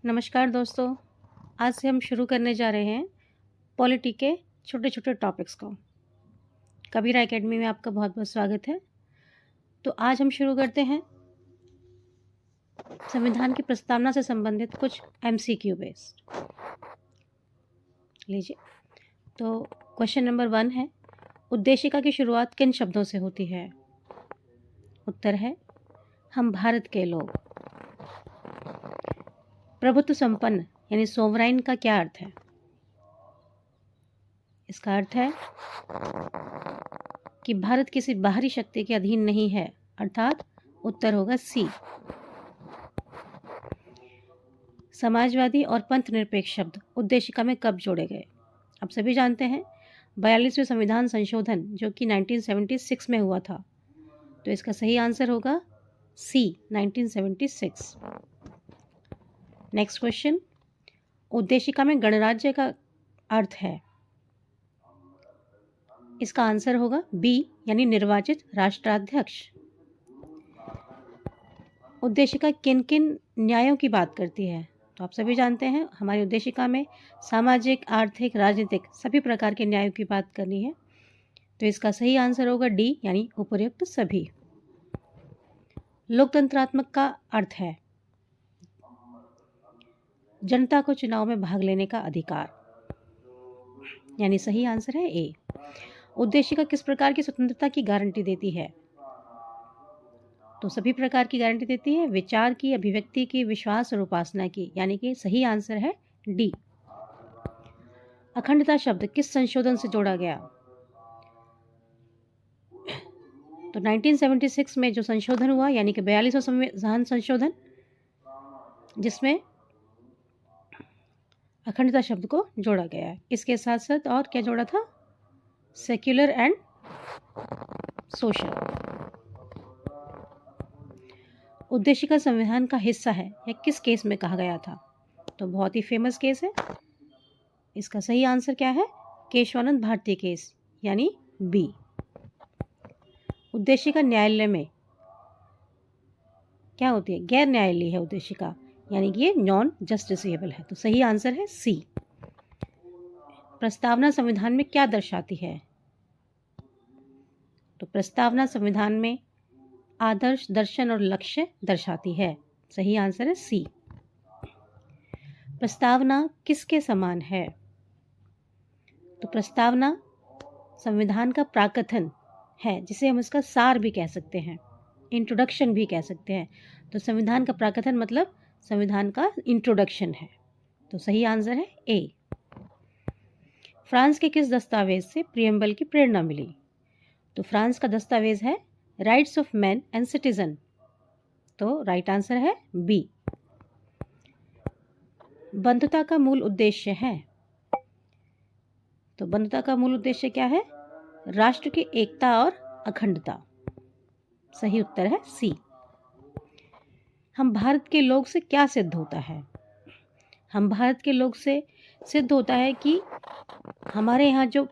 नमस्कार दोस्तों। आज से हम शुरू करने जा रहे हैं पॉलिटी के छोटे छोटे टॉपिक्स को। कबीरा एकेडमी में आपका बहुत बहुत स्वागत है। तो आज हम शुरू करते हैं संविधान की प्रस्तावना से संबंधित कुछ एमसीक्यू बेस्ड। लीजिए, तो क्वेश्चन नंबर 1 है, उद्देशिका की शुरुआत किन शब्दों से होती है? उत्तर है हम भारत के लोग। प्रभुत्व संपन्न यानी सोवराइन का क्या अर्थ है? इसका अर्थ है कि भारत किसी बाहरी शक्ति के अधीन नहीं है, अर्थात उत्तर होगा सी। समाजवादी और पंथ निरपेक्ष शब्द उद्देशिका में कब जोड़े गए? आप सभी जानते हैं 42वें संविधान संशोधन जो कि 1976 में हुआ था, तो इसका सही आंसर होगा सी 1976। नेक्स्ट क्वेश्चन, उद्देशिका में गणराज्य का अर्थ है? इसका आंसर होगा बी यानी निर्वाचित राष्ट्राध्यक्ष। उद्देशिका किन किन न्यायों की बात करती है? तो आप सभी जानते हैं हमारी उद्देशिका में सामाजिक, आर्थिक, राजनीतिक सभी प्रकार के न्यायों की बात करनी है, तो इसका सही आंसर होगा डी यानी उपर्युक्त सभी। लोकतंत्रात्मक का अर्थ है जनता को चुनाव में भाग लेने का अधिकार, यानी सही आंसर है ए। उद्देशिका किस प्रकार की स्वतंत्रता की गारंटी देती है? तो सभी प्रकार की गारंटी देती है, विचार की, अभिव्यक्ति की, विश्वास और उपासना की, यानी कि सही आंसर है डी। अखंडता शब्द किस संशोधन से जोड़ा गया? तो 1976 में जो संशोधन हुआ यानी कि 42वां संविधान संशोधन, जिसमें अखंडता शब्द को जोड़ा गया है। इसके साथ साथ और क्या जोड़ा था? Secular and social. उद्देशिका संविधान का हिस्सा है या किस केस में कहा गया था? तो बहुत ही फेमस केस है। इसका सही आंसर क्या है? केशवानंद भारती केस, यानी बी। उद्देशिका न्यायालय में क्या होती है? गैर न्यायालयी है उद्देशिका, यानी कि ये नॉन जस्टिसेबल है, तो सही आंसर है सी। प्रस्तावना संविधान में क्या दर्शाती है? तो प्रस्तावना संविधान में आदर्श, दर्शन और लक्ष्य दर्शाती है, सही आंसर है सी। प्रस्तावना किसके समान है? तो प्रस्तावना संविधान का प्राकथन है, जिसे हम इसका सार भी कह सकते हैं, इंट्रोडक्शन भी कह सकते हैं। तो संविधान का प्राकथन मतलब संविधान का इंट्रोडक्शन है, तो सही आंसर है ए। फ्रांस के किस दस्तावेज से प्रियम्बल की प्रेरणा मिली? तो फ्रांस का दस्तावेज है rights of man and citizen, तो राइट आंसर है बी। बंधुता का मूल उद्देश्य है? तो बंधुता का मूल उद्देश्य क्या है? राष्ट्र की एकता और अखंडता, सही उत्तर है सी। हम भारत के लोग से क्या सिद्ध होता है? हम भारत के लोग से सिद्ध होता है कि हमारे यहाँ जो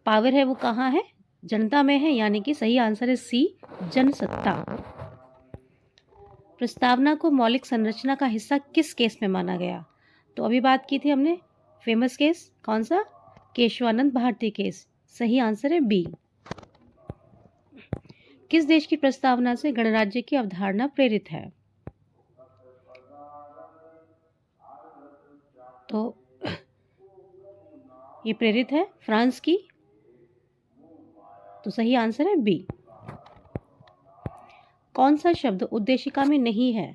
पावर है वो कहाँ है? जनता में है, यानी कि सही आंसर है सी, जनसत्ता। प्रस्तावना को मौलिक संरचना का हिस्सा किस केस में माना गया? तो अभी बात की थी हमने फेमस केस, कौन सा? केशवानंद भारती केस, सही आंसर है बी। किस देश की प्रस्तावना से गणराज्य की अवधारणा प्रेरित है? तो ये प्रेरित है फ्रांस की, तो सही आंसर है बी। कौन सा शब्द उद्देशिका में नहीं है?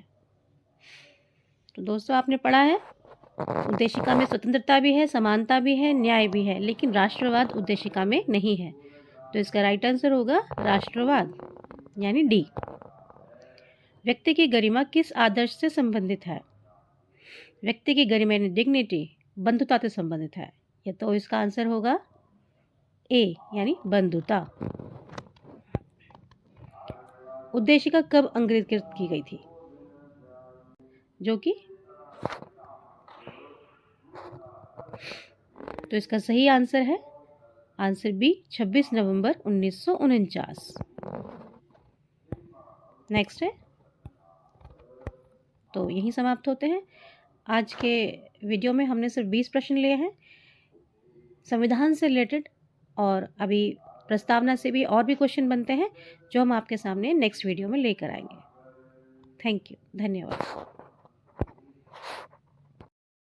तो दोस्तों आपने पढ़ा है उद्देशिका में स्वतंत्रता भी है, समानता भी है, न्याय भी है, लेकिन राष्ट्रवाद उद्देशिका में नहीं है, तो इसका राइट आंसर होगा राष्ट्रवाद, यानी डी। व्यक्ति की गरिमा किस आदर्श से संबंधित है? व्यक्ति की गरिमा यानी डिग्निटी बंधुता से संबंधित है, या तो इसका आंसर होगा ए यानी बंधुता। उद्देशिका कब अंगीकृत की गई थी? जो कि तो इसका सही आंसर है आंसर बी 26 नवंबर 1949। नेक्स्ट है, तो यहीं समाप्त होते हैं। आज के वीडियो में हमने सिर्फ 20 प्रश्न लिए हैं संविधान से रिलेटेड, और अभी प्रस्तावना से भी और भी क्वेश्चन बनते हैं जो हम आपके सामने नेक्स्ट वीडियो में लेकर आएंगे। थैंक यू, धन्यवाद।